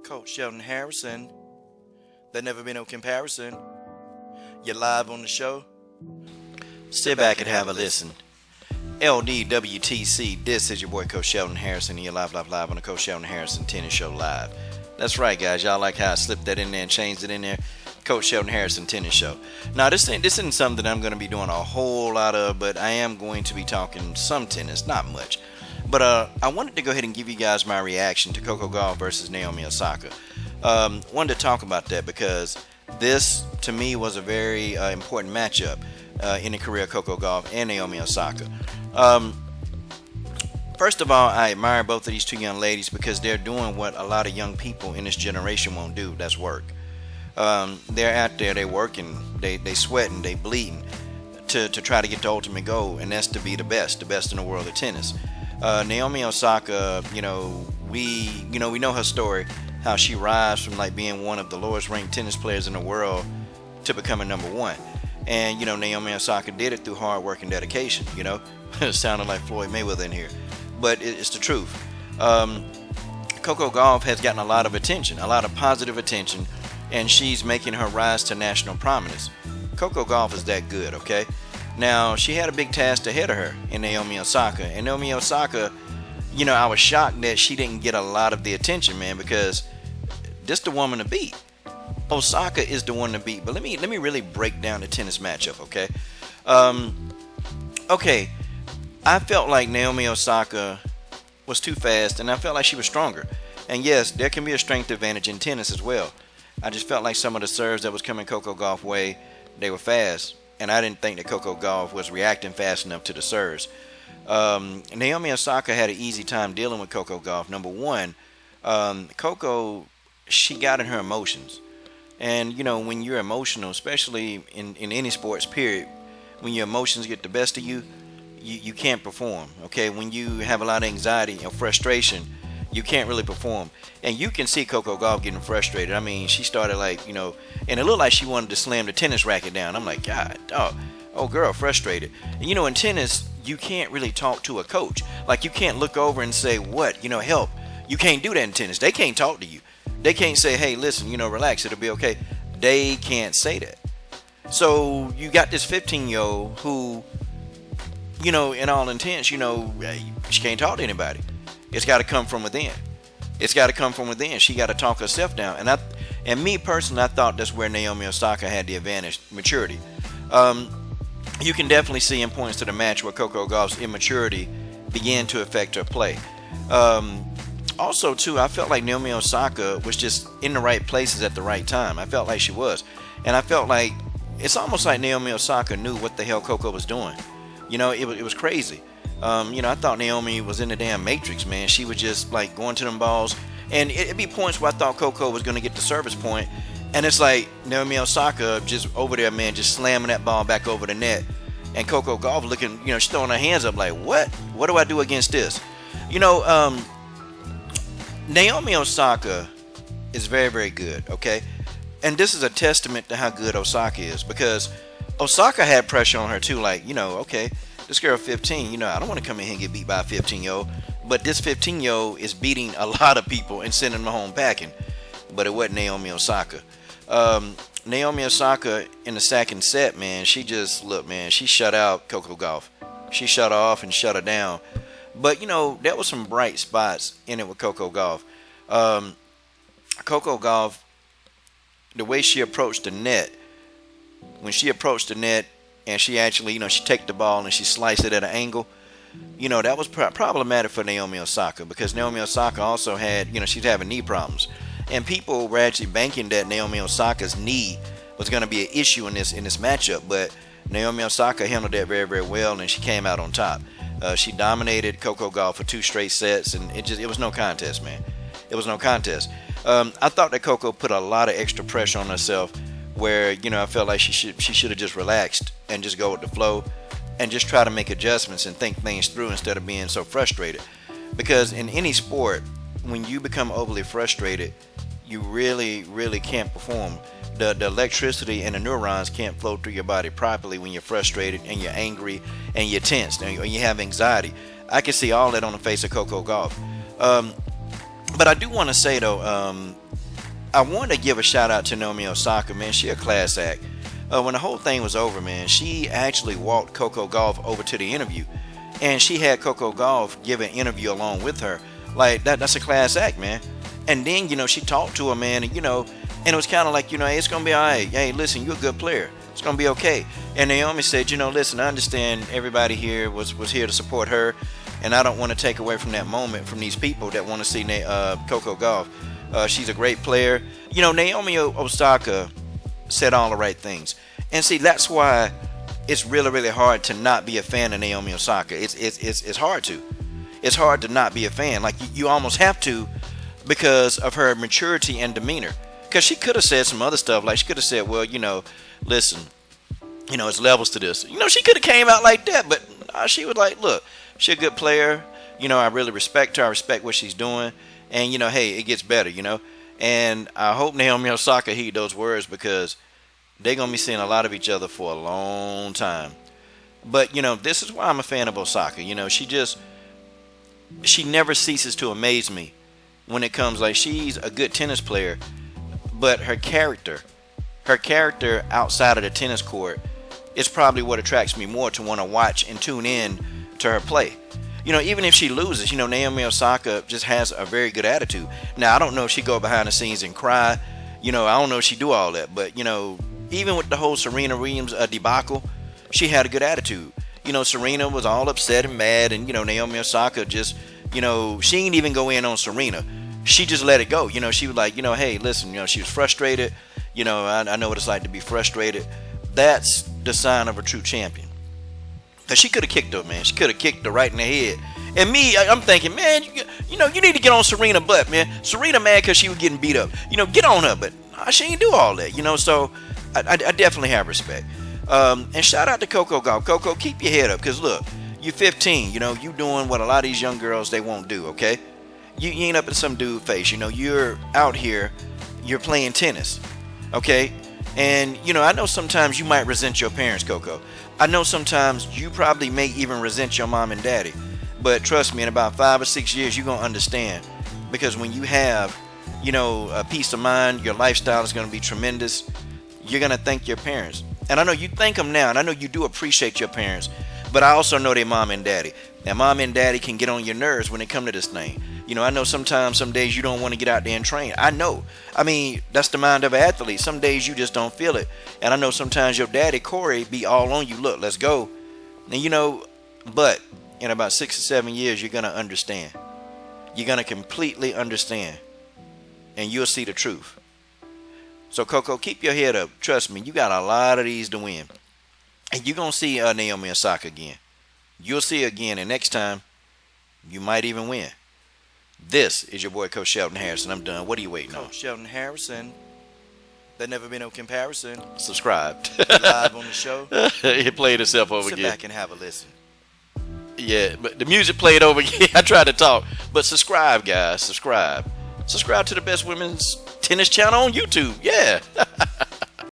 Coach Sheldon Harrison. There never been no comparison. You're live on the show. Sit back and have a listen. LDWTC, this is your boy Coach Sheldon Harrison, and you're live on the Coach Sheldon Harrison Tennis Show Live. That's right, guys. Y'all like how I slipped that in there and changed it in there? Coach Sheldon Harrison Tennis Show. Now, this isn't something that I'm going to be doing a whole lot of, but I am going to be talking some tennis, not much. But I wanted to go ahead and give you guys my reaction to Coco Gauff versus Naomi Osaka. Wanted to talk about that because this, to me, was a very important matchup in the career of Coco Gauff and Naomi Osaka. First of all, I admire both of these two young ladies because they're doing what a lot of young people in this generation won't do. That's work. They're out there, they're working, they sweating, they bleeding to try to get the ultimate goal, and that's to be the best in the world of tennis. Naomi Osaka, we know her story, how she rise from like being one of the lowest ranked tennis players in the world to becoming number one. And Naomi Osaka did it through hard work and dedication. It sounded like Floyd Mayweather in here, but it's the truth. Coco Gauff has gotten a lot of attention, a lot of positive attention, and she's making her rise to national prominence. Coco Gauff is that good, okay? Now, she had a big task ahead of her in Naomi Osaka. And Naomi Osaka, I was shocked that she didn't get a lot of the attention, man, because this the woman to beat. Osaka is the one to beat. But let me really break down the tennis matchup, okay? Okay, I felt like Naomi Osaka was too fast, and I felt like she was stronger. And yes, there can be a strength advantage in tennis as well. I just felt like some of the serves that was coming Coco Gauff way, they were fast. And I didn't think that Coco Gauff was reacting fast enough to the serves. Naomi Osaka had an easy time dealing with Coco Gauff. Number one, Coco, she got in her emotions. And, when you're emotional, especially in any sports, period, when your emotions get the best of you, you can't perform, okay? When you have a lot of anxiety or frustration, you can't really perform. And you can see Coco Gauff getting frustrated. I mean, she started and it looked like she wanted to slam the tennis racket down. I'm like, God, oh girl, frustrated. And in tennis, you can't really talk to a coach. Like, you can't look over and say, what, help. You can't do that in tennis. They can't talk to you. They can't say, hey, listen, relax, it'll be okay. They can't say that. So you got this 15-year-old who, in all intents, she can't talk to anybody. It's got to come from within. It's got to come from within. She got to talk herself down. And me personally, I thought that's where Naomi Osaka had the advantage, maturity. You can definitely see in points to the match where Coco Gauff's immaturity began to affect her play. Also, too, I felt like Naomi Osaka was just in the right places at the right time. I felt like she was. And I felt like it's almost like Naomi Osaka knew what the hell Coco was doing. It was crazy. I thought Naomi was in the damn Matrix, man. She was just like going to them balls. And it'd be points where I thought Coco was going to get the service point. And it's like Naomi Osaka just over there, man, just slamming that ball back over the net. And Coco Gauff looking, she's throwing her hands up like, what? What do I do against this? Naomi Osaka is very, very good, okay? And this is a testament to how good Osaka is, because Osaka had pressure on her too, like, okay, this girl 15, I don't want to come in here and get beat by a 15-year-old, but this 15-year-old is beating a lot of people and sending them home packing. But it wasn't Naomi Osaka. Naomi Osaka in the second set, man, she shut out Coco Gauff. She shut her off and shut her down. But, there was some bright spots in it with Coco Gauff. Coco Gauff, the way she approached the net, when she approached the net and she actually, she take the ball and she sliced it at an angle, that was problematic for Naomi Osaka, because Naomi Osaka also had, she's having knee problems. And people were actually banking that Naomi Osaka's knee was going to be an issue in this matchup. But Naomi Osaka handled that very, very well, and she came out on top. She dominated Coco Gauff for 2 straight sets, and it was no contest, man. It was no contest. I thought that Coco put a lot of extra pressure on herself, where I felt like she should have just relaxed and just go with the flow and just try to make adjustments and think things through instead of being so frustrated. Because in any sport, when you become overly frustrated, you really, really can't perform. The electricity and the neurons can't flow through your body properly when you're frustrated and you're angry and you're tense and you have anxiety. I can see all that on the face of Coco Gauff. But I do want to say, though, I want to give a shout out to Naomi Osaka, man. She a class act. When the whole thing was over, man, she actually walked Coco Gauff over to the interview, and she had Coco Gauff give an interview along with her. Like that's a class act, man. And then she talked to her, man, and and it was kind of like hey, it's gonna be all right. Hey, listen, you're a good player. It's gonna be okay. And Naomi said, listen, I understand everybody here was here to support her, and I don't want to take away from that moment from these people that want to see Coco Gauff. She's a great player. Naomi Osaka said all the right things, and see, that's why it's really, really hard to not be a fan of Naomi Osaka. It's hard to. It's hard to not be a fan. Like you almost have to, because of her maturity and demeanor. Because she could have said some other stuff, like she could have said, well, listen, it's levels to this. She could have came out like that, but she was like, look, she's a good player. I really respect her. I respect what she's doing, and hey, it gets better. And I hope Naomi Osaka heed those words, because they're going to be seeing a lot of each other for a long time. But, this is why I'm a fan of Osaka. She never ceases to amaze me when it comes, like, she's a good tennis player, but her character outside of the tennis court is probably what attracts me more to want to watch and tune in to her play. Even if she loses, Naomi Osaka just has a very good attitude. Now, I don't know if she go behind the scenes and cry. I don't know if she do all that. But, even with the whole Serena Williams debacle, she had a good attitude. Serena was all upset and mad. And, Naomi Osaka just, she didn't even go in on Serena. She just let it go. She was like, hey, listen, she was frustrated. I know what it's like to be frustrated. That's the sign of a true champion. Because she could have kicked her, man. She could have kicked her right in the head. And me, I'm thinking, man, you need to get on Serena butt, man. Serena mad because she was getting beat up. Get on her, but she ain't do all that, so I definitely have respect. And shout out to Coco Gauff. Coco, keep your head up, because look, you're 15, you doing what a lot of these young girls, they won't do, okay? You ain't up in some dude face, you're out here, you're playing tennis, okay? And, I know sometimes you might resent your parents, Coco. I know sometimes you probably may even resent your mom and daddy. But trust me, in about 5 or 6 years, you're going to understand. Because when you have, a peace of mind, your lifestyle is going to be tremendous. You're going to thank your parents. And I know you thank them now, and I know you do appreciate your parents. But I also know their mom and daddy. Now, mom and daddy can get on your nerves when it come to this thing. I know sometimes, some days you don't want to get out there and train. I know. I mean, that's the mind of an athlete. Some days you just don't feel it. And I know sometimes your daddy, Corey, be all on you. Look, let's go. And but in about 6 or 7 years, you're going to understand. You're going to completely understand. And you'll see the truth. So, Coco, keep your head up. Trust me, you got a lot of these to win. And you're going to see Naomi Osaka again. You'll see her again. And next time, you might even win. This is your boy, Coach Shelton Harrison. I'm done. What are you waiting on? Coach Shelton Harrison. There never been no comparison. Subscribe. Live on the show. It played itself over again. Sit back and have a listen. Yeah, but the music played over again. I tried to talk. But subscribe, guys. Subscribe. Subscribe to the best women's tennis channel on YouTube. Yeah.